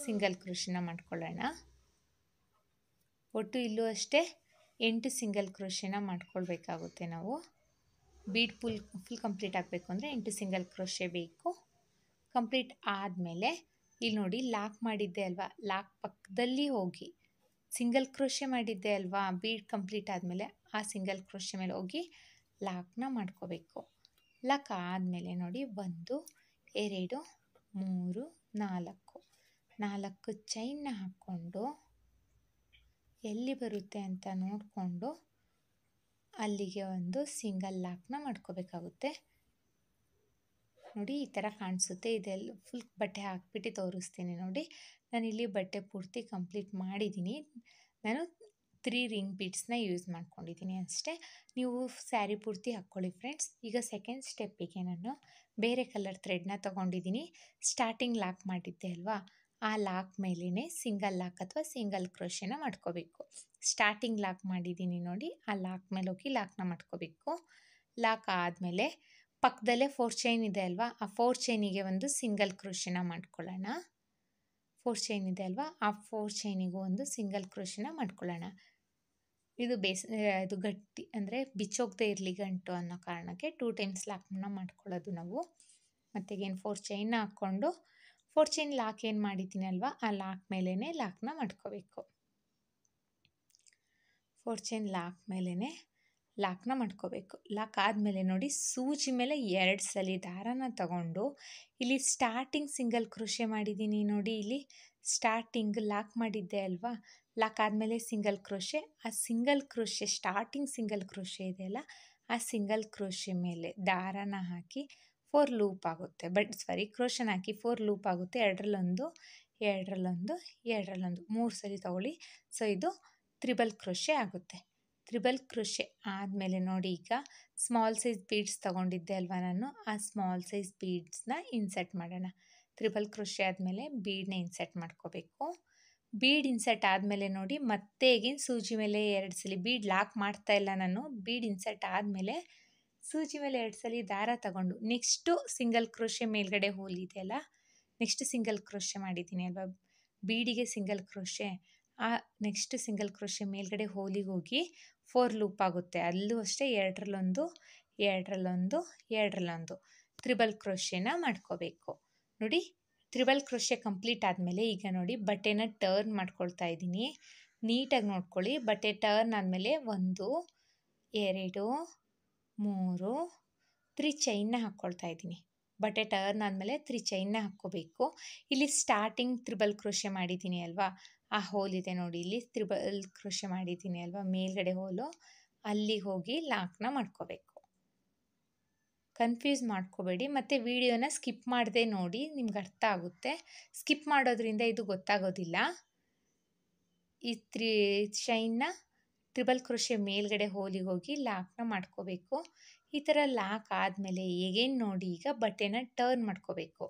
ಸಿಂಗಲ್ ಕ್ರೋಶೆನ ಮಾಡ್ಕೊಳ್ಳೋಣ. ಒಟ್ಟು ಇಲ್ಲೂ ಅಷ್ಟೇ 8 ಸಿಂಗಲ್ ಕ್ರೋಶೆನ ಮಾಡ್ಕೊಳ್ಬೇಕಾಗುತ್ತೆ ನಾವು. ಬೀಡ್ ಫುಲ್ ಕಂಪ್ಲೀಟ್ ಆಗಬೇಕು ಅಂದರೆ 8 ಸಿಂಗಲ್ ಕ್ರೋಶೆ ಬೇಕು. ಕಂಪ್ಲೀಟ್ ಆದಮೇಲೆ ಇಲ್ಲಿ ನೋಡಿ ಲಾಕ್ ಮಾಡಿದ್ದೆ ಅಲ್ವಾ, ಲಾಕ್ ಪಕ್ಕದಲ್ಲಿ ಹೋಗಿ ಸಿಂಗಲ್ ಕ್ರೋಶೆ ಮಾಡಿದ್ದೆ ಅಲ್ವಾ, ಬೀಡ್ ಕಂಪ್ಲೀಟ್ ಆದಮೇಲೆ ಆ ಸಿಂಗಲ್ ಕ್ರೋಶೆ ಮೇಲೆ ಹೋಗಿ ಲಾಕ್ನ ಮಾಡ್ಕೋಬೇಕು. ಲಾಕ್ ಆದಮೇಲೆ ನೋಡಿ 1 2 3 4 ಚೈನ್ನ ಹಾಕ್ಕೊಂಡು ಎಲ್ಲಿ ಬರುತ್ತೆ ಅಂತ ನೋಡಿಕೊಂಡು ಅಲ್ಲಿಗೆ ಒಂದು ಸಿಂಗಲ್ ಲಾಕ್ನ ಮಾಡ್ಕೋಬೇಕಾಗುತ್ತೆ. ನೋಡಿ ಈ ಥರ ಕಾಣಿಸುತ್ತೆ. ಇದೆಲ್ಲ ಫುಲ್ ಬಟ್ಟೆ ಹಾಕ್ಬಿಟ್ಟು ತೋರಿಸ್ತೀನಿ ನೋಡಿ. ನಾನಿಲ್ಲಿ ಬಟ್ಟೆ ಪೂರ್ತಿ ಕಂಪ್ಲೀಟ್ ಮಾಡಿದ್ದೀನಿ. ನಾನು 3 ರಿಂಗ್ ಬೀಡ್ಸ್ನ ಯೂಸ್ ಮಾಡ್ಕೊಂಡಿದ್ದೀನಿ ಅಷ್ಟೇ. ನೀವು ಸ್ಯಾರಿ ಪೂರ್ತಿ ಹಾಕ್ಕೊಳ್ಳಿ ಫ್ರೆಂಡ್ಸ್. ಈಗ ಸೆಕೆಂಡ್ ಸ್ಟೆಪ್ಪಿಗೆ ನಾನು ಬೇರೆ ಕಲರ್ ಥ್ರೆಡ್ನ ತೊಗೊಂಡಿದ್ದೀನಿ. ಸ್ಟಾರ್ಟಿಂಗ್ ಲಾಕ್ ಮಾಡಿದ್ದೆ ಅಲ್ವಾ, ಆ ಲಾಕ್ ಮೇಲೇ ಸಿಂಗಲ್ ಲಾಕ್ ಅಥವಾ ಸಿಂಗಲ್ ಕ್ರೋಶೆನ ಮಾಡ್ಕೋಬೇಕು. ಸ್ಟಾರ್ಟಿಂಗ್ ಲಾಕ್ ಮಾಡಿದ್ದೀನಿ ನೋಡಿ, ಆ ಲಾಕ್ ಮೇಲೆ ಹೋಗಿ ಲಾಕ್ನ ಮಾಡ್ಕೋಬೇಕು. ಲಾಕ್ ಆದಮೇಲೆ ಪಕ್ಕದಲ್ಲೇ 4 ಚೈನ್ ಇದೆ ಅಲ್ವಾ, ಆ 4 ಚೈನಿಗೆ ಒಂದು ಸಿಂಗಲ್ ಕ್ರೋಶೆನ ಮಾಡ್ಕೊಳ್ಳೋಣ. 4 ಚೈನ್ ಇದೆ ಅಲ್ವಾ, ಆ 4 ಚೈನಿಗೂ ಒಂದು ಸಿಂಗಲ್ ಕ್ರೋಶೆನ ಮಾಡ್ಕೊಳ್ಳೋಣ. ಇದು ಗಟ್ಟಿ ಅಂದರೆ ಬಿಚ್ಚೋಗದೆ ಇರಲಿ ಗಂಟು ಅನ್ನೋ ಕಾರಣಕ್ಕೆ 2 ಟೈಮ್ಸ್ ಲಾಕ್ನ ಮಾಡ್ಕೊಳ್ಳೋದು ನಾವು. ಮತ್ತು ಏನು 4 ಚೈನ್ನ ಹಾಕ್ಕೊಂಡು 4 ಚೈನ್ ಲಾಕ್ ಏನು ಮಾಡಿದ್ದೀನಿ ಅಲ್ವಾ, ಆ ಲಾಕ್ ಮೇಲೇ ಲಾಕ್ನ ಮಾಡ್ಕೋಬೇಕು. 4 ಚೈನ್ ಲಾಕ್ ಮೇಲೇ ಲಾಕ್ನ ಮಾಡ್ಕೋಬೇಕು. ಲಾಕ್ ಆದಮೇಲೆ ನೋಡಿ, ಸೂಜಿ ಮೇಲೆ 2 ಸಲ ದಾರನ ತಗೊಂಡು ಇಲ್ಲಿ ಸ್ಟಾರ್ಟಿಂಗ್ ಸಿಂಗಲ್ ಕ್ರೋಶೆ ಮಾಡಿದ್ದೀನಿ ನೋಡಿ. ಇಲ್ಲಿ ಸ್ಟಾರ್ಟಿಂಗ್ ಲಾಕ್ ಮಾಡಿದ್ದೆ ಅಲ್ವಾ, ಲಾಕ್ ಆದಮೇಲೆ ಸಿಂಗಲ್ ಕ್ರೋಶೆ, ಆ single crochet starting single crochet ಇದೆಯಲ್ಲ, ಆ ಸಿಂಗಲ್ ಕ್ರೋಶೆ ಮೇಲೆ ದಾರನ ಹಾಕಿ 4 ಲೂಪ್ ಆಗುತ್ತೆ. ಕ್ರೋಶನ ಹಾಕಿ 4 ಲೂಪ್ ಆಗುತ್ತೆ. ಎರಡರಲ್ಲೊಂದು 3 ಸಲ ತಗೊಳ್ಳಿ. ಸೊ ಇದು ತ್ರಿಬಲ್ ಕ್ರೋಶೆ ಆಗುತ್ತೆ. ತ್ರಿಬಲ್ ಕ್ರೋಶೆ ಆದಮೇಲೆ ನೋಡಿ, ಈಗ ಸ್ಮಾಲ್ ಸೈಜ್ ಬೀಡ್ಸ್ ತೊಗೊಂಡಿದ್ದೆ ಅಲ್ವಾ ನಾನು, ಆ ಸ್ಮಾಲ್ ಸೈಜ್ ಬೀಡ್ಸ್ನ ಇನ್ಸರ್ಟ್ ಮಾಡೋಣ. ತ್ರಿಬಲ್ ಕ್ರೋಶೆ ಆದಮೇಲೆ ಬೀಡನ್ನ ಇನ್ಸರ್ಟ್ ಮಾಡ್ಕೋಬೇಕು. ಬೀಡ್ ಇನ್ಸರ್ಟ್ ಆದಮೇಲೆ ನೋಡಿ, ಮತ್ತೆ ಈಗಿನ ಸೂಜಿ ಮೇಲೆ 2 ಸಲ ಬೀಡ್ ಲಾಕ್ ಮಾಡ್ತಾ ಇಲ್ಲ ನಾನು. ಬೀಡ್ ಇನ್ಸರ್ಟ್ ಆದಮೇಲೆ ಸೂಜಿ ಮೇಲೆ 2 ಸಲ ದಾರ ತಗೊಂಡು ನೆಕ್ಸ್ಟು ಸಿಂಗಲ್ ಕ್ರೋಶೆ ಮೇಲ್ಗಡೆ ಹೋಲ್ ಇದೆಯಲ್ಲ, ನೆಕ್ಸ್ಟ್ ಸಿಂಗಲ್ ಕ್ರೋಶೆ ಮಾಡಿದ್ದೀನಿ ಅಲ್ವಾ, ಬೀಡಿಗೆ ಸಿಂಗಲ್ ಕ್ರೋಶೆ, ಆ ನೆಕ್ಸ್ಟ್ ಸಿಂಗಲ್ ಕ್ರೋಶೆ ಮೇಲ್ಗಡೆ ಹೋಲಿಗೆ ಹೋಗಿ 4 ಲೂಪ್ ಆಗುತ್ತೆ. ಅಲ್ಲೂ ಅಷ್ಟೇ ಎರಡರಲ್ಲೊಂದು ತ್ರಿಬಲ್ ಕ್ರೋಶೆನ ಮಾಡ್ಕೋಬೇಕು. ನೋಡಿ, ತ್ರಿಬಲ್ ಕ್ರೋಶೆ ಕಂಪ್ಲೀಟ್ ಆದಮೇಲೆ ಈಗ ನೋಡಿ ಬಟ್ಟೆನ ಟರ್ನ್ ಮಾಡ್ಕೊಳ್ತಾ ಇದ್ದೀನಿ. ನೀಟಾಗಿ ನೋಡ್ಕೊಳ್ಳಿ. ಬಟ್ಟೆ ಟರ್ನ್ ಆದಮೇಲೆ 1 2 3 3 ಚೈನ್ನ ಹಾಕ್ಕೊಳ್ತಾ ಇದ್ದೀನಿ. ಬಟ್ಟೆ ಟರ್ನ್ ಆದಮೇಲೆ 3 ಚೈನ್ನ ಹಾಕ್ಕೋಬೇಕು. ಇಲ್ಲಿ ಸ್ಟಾರ್ಟಿಂಗ್ ತ್ರಿಬಲ್ ಕ್ರೋಶೆ ಮಾಡಿದ್ದೀನಿ ಅಲ್ವಾ, ಆ ಹೋಲ್ ಇದೆ ನೋಡಿ, ಇಲ್ಲಿ ತ್ರಿಬಲ್ ಕ್ರೋಶೆ ಮಾಡಿದ್ದೀನಿ ಅಲ್ವಾ, ಮೇಲ್ಗಡೆ ಹೋಲು, ಅಲ್ಲಿಗೆ ಹೋಗಿ ಲಾಕ್ನ ಮಾಡ್ಕೋಬೇಕು. ಕನ್ಫ್ಯೂಸ್ ಮಾಡ್ಕೋಬೇಡಿ, ಮತ್ತು ವಿಡಿಯೋನ ಸ್ಕಿಪ್ ಮಾಡದೆ ನೋಡಿ, ನಿಮ್ಗೆ ಅರ್ಥ ಆಗುತ್ತೆ. ಸ್ಕಿಪ್ ಮಾಡೋದ್ರಿಂದ ಇದು ಗೊತ್ತಾಗೋದಿಲ್ಲ. ಈ ಚೈನ್ನ ತ್ರಿಬಲ್ ಕ್ರೋಶೆ ಮೇಲ್ಗಡೆ ಹೋಲಿಗೆ ಹೋಗಿ ಲಾಕ್ನ ಮಾಡ್ಕೋಬೇಕು. ಈ ಥರ ಲಾಕ್ ಆದಮೇಲೆ ಹೇಗೇನು ನೋಡಿ, ಈಗ ಬಟ್ಟೆನ ಟರ್ನ್ ಮಾಡ್ಕೋಬೇಕು.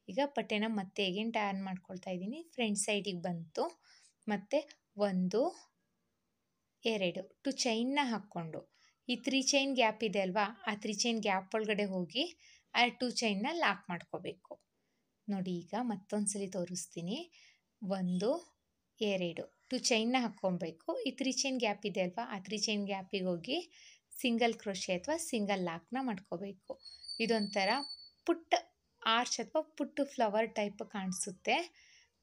ಈಗ ಬಟ್ಟೆನ ಮತ್ತೆ ಹೇಗೇನು ಟರ್ನ್ ಮಾಡ್ಕೊಳ್ತಾ ಇದ್ದೀನಿ, ಫ್ರಂಟ್ ಸೈಡಿಗೆ ಬಂತು. ಮತ್ತು 1 2 2 ಚೈನ್ನ ಹಾಕ್ಕೊಂಡು ಈ 3 ಚೈನ್ ಗ್ಯಾಪ್ ಇದೆ ಅಲ್ವಾ, ಆ 3 ಚೈನ್ ಗ್ಯಾಪ್ ಒಳಗಡೆ ಹೋಗಿ ಆ 2 ಚೈನ್ನ ಲಾಕ್ ಮಾಡ್ಕೋಬೇಕು. ನೋಡಿ, ಈಗ ಮತ್ತೊಂದು ಸಲ ತೋರಿಸ್ತೀನಿ. 1 2 2 ಚೈನ್ನ ಹಾಕ್ಕೊಬೇಕು. ಈ 3 ಚೈನ್ ಗ್ಯಾಪ್ ಇದೆ ಅಲ್ವಾ, ಆ 3 ಚೈನ್ ಗ್ಯಾಪಿಗೆ ಹೋಗಿ ಸಿಂಗಲ್ ಕ್ರೋಶೆ ಅಥವಾ ಸಿಂಗಲ್ ಲಾಕ್ನ ಮಾಡ್ಕೋಬೇಕು. ಇದೊಂಥರ ಪುಟ್ಟ ಆರ್ಚ್ ಅಥವಾ ಪುಟ್ಟು ಫ್ಲವರ್ ಟೈಪ್ ಕಾಣಿಸುತ್ತೆ.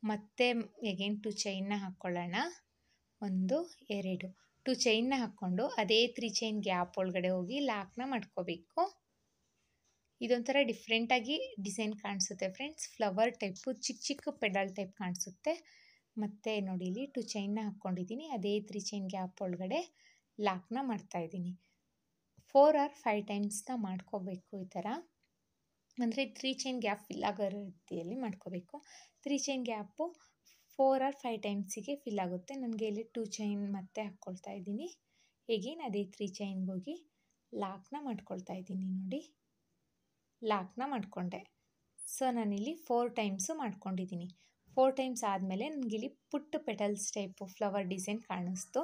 ಮತ್ತು ಎಗೇನ್ 2 ಚೈನ್ನ ಹಾಕ್ಕೊಳ್ಳೋಣ. 1 2 2 ಚೈನ್ನ ಹಾಕ್ಕೊಂಡು ಅದೇ 3 ಚೈನ್ ಗ್ಯಾಪ್ ಒಳಗಡೆ ಹೋಗಿ ಲಾಕ್ನ ಮಾಡ್ಕೋಬೇಕು. ಇದೊಂಥರ ಡಿಫ್ರೆಂಟಾಗಿ ಡಿಸೈನ್ ಕಾಣಿಸುತ್ತೆ ಫ್ರೆಂಡ್ಸ್. ಫ್ಲವರ್ ಟೈಪು ಚಿಕ್ಕ ಚಿಕ್ಕ ಪೆಡಲ್ ಟೈಪ್ ಕಾಣಿಸುತ್ತೆ. ಮತ್ತು ನೋಡಿ, ಇಲ್ಲಿ 2 ಚೈನ್ನ ಹಾಕ್ಕೊಂಡಿದ್ದೀನಿ, ಅದೇ 3 ಚೈನ್ ಗ್ಯಾಪ್ ಒಳಗಡೆ ಲಾಕ್ನ ಮಾಡ್ತಾಯಿದ್ದೀನಿ. 4 or 5 ಟೈಮ್ಸ್ನ ಮಾಡ್ಕೋಬೇಕು. ಈ ಥರ ಅಂದರೆ 3 ಚೈನ್ ಗ್ಯಾಪ್ ಫಿಲ್ ಆಗೋ ರೀತಿಯಲ್ಲಿ ಮಾಡ್ಕೋಬೇಕು. 3 ಚೈನ್ ಗ್ಯಾಪು 4 or 5 ಟೈಮ್ಸಿಗೆ ಫಿಲ್ ಆಗುತ್ತೆ. ನನಗೆ ಇಲ್ಲಿ 2 ಚೈನ್ ಮತ್ತೆ ಹಾಕ್ಕೊಳ್ತಾ ಇದ್ದೀನಿ. ಹೇಗೇನು ಅದೇ 3 ಚೈನ್ಗೆ ಹೋಗಿ ಲಾಕ್ನ ಮಾಡ್ಕೊಳ್ತಾ ಇದ್ದೀನಿ. ನೋಡಿ, ಲಾಕ್ನ ಮಾಡಿಕೊಂಡೆ. ಸೊ ನಾನಿಲ್ಲಿ 4 ಟೈಮ್ಸು ಮಾಡ್ಕೊಂಡಿದ್ದೀನಿ. 4 ಟೈಮ್ಸ್ ಆದಮೇಲೆ ನನಗಿಲ್ಲಿ ಪುಟ್ಟ ಪೆಟಲ್ಸ್ ಟೈಪು ಫ್ಲವರ್ ಡಿಸೈನ್ ಕಾಣಿಸ್ತು.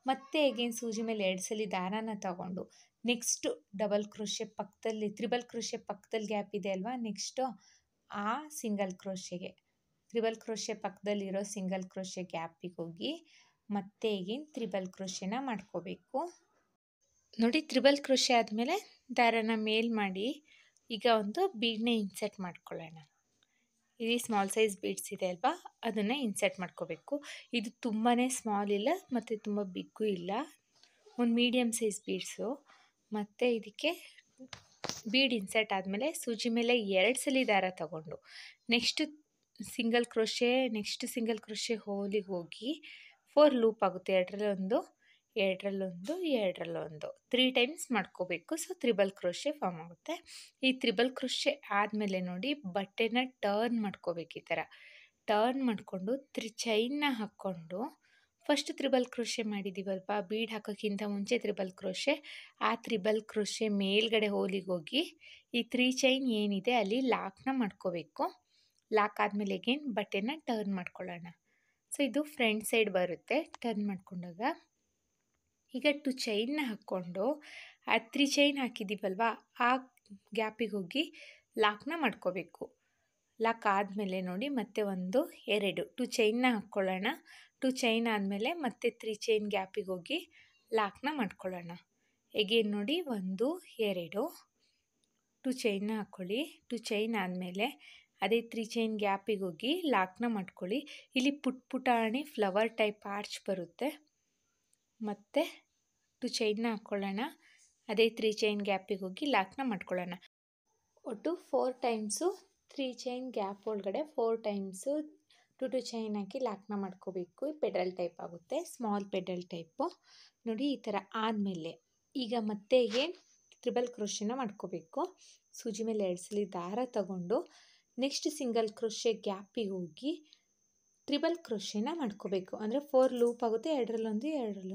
ಮತ್ತೆ ಹೇಗೇನು ಸೂಜಿ ಮೇಲೆ 2 ಸಲ ದಾರಾನ ತಗೊಂಡು ನೆಕ್ಸ್ಟು ಡಬಲ್ ಕ್ರೋಶೆ ಪಕ್ಕದಲ್ಲಿ ತ್ರಿಬಲ್ ಕ್ರೋಶೆ ಪಕ್ಕದಲ್ಲಿ ಗ್ಯಾಪ್ ಇದೆ ಅಲ್ವಾ, ನೆಕ್ಸ್ಟು ಆ ಸಿಂಗಲ್ ಕ್ರೋಶೆಗೆ ತ್ರಿಬಲ್ ಕ್ರೋಶೆ ಪಕ್ಕದಲ್ಲಿರೋ ಸಿಂಗಲ್ ಕ್ರೋಶೆ ಗ್ಯಾಪಿಗೆ ಹೋಗಿ ಮತ್ತೆ ಈಗಿನ ತ್ರಿಬಲ್ ಕ್ರೋಶೆನ ಮಾಡ್ಕೋಬೇಕು. ನೋಡಿ, ತ್ರಿಬಲ್ ಕ್ರೋಶೆ ಆದಮೇಲೆ ದಾರನ ಮೇಲ್ ಮಾಡಿ ಈಗ ಒಂದು ಬೀಡನ್ನ ಇನ್ಸರ್ಟ್ ಮಾಡ್ಕೊಳ್ಳೋಣ. ಇಲ್ಲಿ ಸ್ಮಾಲ್ ಸೈಜ್ ಬೀಡ್ಸ್ ಇದೆ ಅಲ್ವಾ, ಅದನ್ನು ಇನ್ಸರ್ಟ್ ಮಾಡ್ಕೋಬೇಕು. ಇದು ತುಂಬಾ ಸ್ಮಾಲ್ ಇಲ್ಲ ಮತ್ತು ತುಂಬ ಬಿಗ್ಗೂ ಇಲ್ಲ, ಒಂದು ಮೀಡಿಯಮ್ ಸೈಜ್ ಬೀಡ್ಸು. ಮತ್ತು ಇದಕ್ಕೆ ಬೀಡ್ ಇನ್ಸರ್ಟ್ ಆದಮೇಲೆ ಸೂಜಿ ಮೇಲೆ 2 ಸಲ ದಾರ ತಗೊಂಡು ನೆಕ್ಸ್ಟ್ ಸಿಂಗಲ್ ಕ್ರೋಶೆ ಹೋಲಿಗೆ ಹೋಗಿ 4 ಲೂಪ್ ಆಗುತ್ತೆ. ಎರಡರಲ್ಲೊಂದು 3 ಟೈಮ್ಸ್ ಮಾಡ್ಕೋಬೇಕು. ಸೊ ತ್ರಿಬಲ್ ಕ್ರೋಶೆ ಫಾರ್ಮ್ ಆಗುತ್ತೆ. ಈ ತ್ರಿಬಲ್ ಕ್ರೋಶೆ ಆದಮೇಲೆ ನೋಡಿ, ಬಟ್ಟೆನ ಟರ್ನ್ ಮಾಡ್ಕೋಬೇಕು. ಈ ಥರ ಟರ್ನ್ ಮಾಡಿಕೊಂಡು 3 ಚೈನ್ನ ಹಾಕ್ಕೊಂಡು ಫಸ್ಟ್ ತ್ರಿಬಲ್ ಕ್ರೋಶೆ ಮಾಡಿದ್ದೀವಲ್ವ, ಬೀಡ್ ಹಾಕೋಕ್ಕಿಂತ ಮುಂಚೆ ತ್ರಿಬಲ್ ಕ್ರೋಶೆ, ಆ ತ್ರಿಬಲ್ ಕ್ರೋಶೆ ಮೇಲ್ಗಡೆ ಹೋಲಿಗೆ ಹೋಗಿ ಈ 3 ಚೈನ್ ಏನಿದೆ ಅಲ್ಲಿ ಲಾಕ್ನ ಮಾಡ್ಕೋಬೇಕು. ಲಾಕ್ ಆದಮೇಲೆ ಅಗೇನ್ ಬಟ್ಟೆನ ಟರ್ನ್ ಮಾಡ್ಕೊಳ್ಳೋಣ. ಸೊ ಇದು ಫ್ರಂಟ್ ಸೈಡ್ ಬರುತ್ತೆ. ಟರ್ನ್ ಮಾಡ್ಕೊಂಡಾಗ ಈಗ 2 ಚೈನ್ನ ಹಾಕ್ಕೊಂಡು ಆ 3 ಚೈನ್ ಹಾಕಿದ್ದೀವಲ್ವ ಆ ಗ್ಯಾಪಿಗೆ ಹೋಗಿ ಲಾಕ್ನ ಮಾಡ್ಕೋಬೇಕು. ಲಾಕ್ ಆದಮೇಲೆ ನೋಡಿ ಮತ್ತೆ 1 2 2 ಚೈನ್ನ ಹಾಕ್ಕೊಳ್ಳೋಣ. 2 ಚೈನ್ ಆದಮೇಲೆ ಮತ್ತೆ 3 ಚೈನ್ ಗ್ಯಾಪಿಗೆ ಹೋಗಿ ಲಾಕ್ನ ಮಾಡ್ಕೊಳ್ಳೋಣ. ಎಗೇನ್ ನೋಡಿ 1 2 2 ಚೈನ್ನ ಹಾಕ್ಕೊಳ್ಳಿ. 2 ಚೈನ್ ಆದಮೇಲೆ ಅದೇ 3 ಚೈನ್ ಗ್ಯಾಪಿಗೆ ಹೋಗಿ ಲಾಕ್ನ ಮಾಡ್ಕೊಳ್ಳಿ. ಇಲ್ಲಿ ಪುಟಾಣಿ ಫ್ಲವರ್ ಟೈಪ್ ಆರ್ಚ್ ಬರುತ್ತೆ. ಮತ್ತು 2 ಚೈನ್ನ ಹಾಕ್ಕೊಳ್ಳೋಣ. ಅದೇ 3 ಚೈನ್ ಗ್ಯಾಪಿಗೆ ಹೋಗಿ ಲಾಕ್ನ ಮಾಡ್ಕೊಳ್ಳೋಣ. ಒಟ್ಟು 4 ಟೈಮ್ಸು 3 ಚೈನ್ ಗ್ಯಾಪ್ ಒಳಗಡೆ 4 ಟೈಮ್ಸು 2 ಚೈನ್ ಹಾಕಿ ಲಾಕ್ನ ಮಾಡ್ಕೋಬೇಕು. ಪೆಡಲ್ ಟೈಪ್ ಆಗುತ್ತೆ, ಸ್ಮಾಲ್ ಪೆಡಲ್ ಟೈಪು. ನೋಡಿ ಈ ಥರ ಆದಮೇಲೆ ಈಗ ಮತ್ತೆ ಏನು ತ್ರಿಬಲ್ ಕ್ರೋಶೆನ ಮಾಡ್ಕೋಬೇಕು. ಸೂಜಿ ಮೇಲೆ 2 ಸಲ ದಾರ ತಗೊಂಡು ನೆಕ್ಸ್ಟ್ ಸಿಂಗಲ್ ಕ್ರೋಶೆ ಗ್ಯಾಪಿಗೆ ಹೋಗಿ ತ್ರಿಬಲ್ ಕ್ರೋಶೆನ ಮಾಡ್ಕೋಬೇಕು. ಅಂದರೆ 4 ಲೂಪ್ ಆಗುತ್ತೆ. 2ರಲ್ಲಿ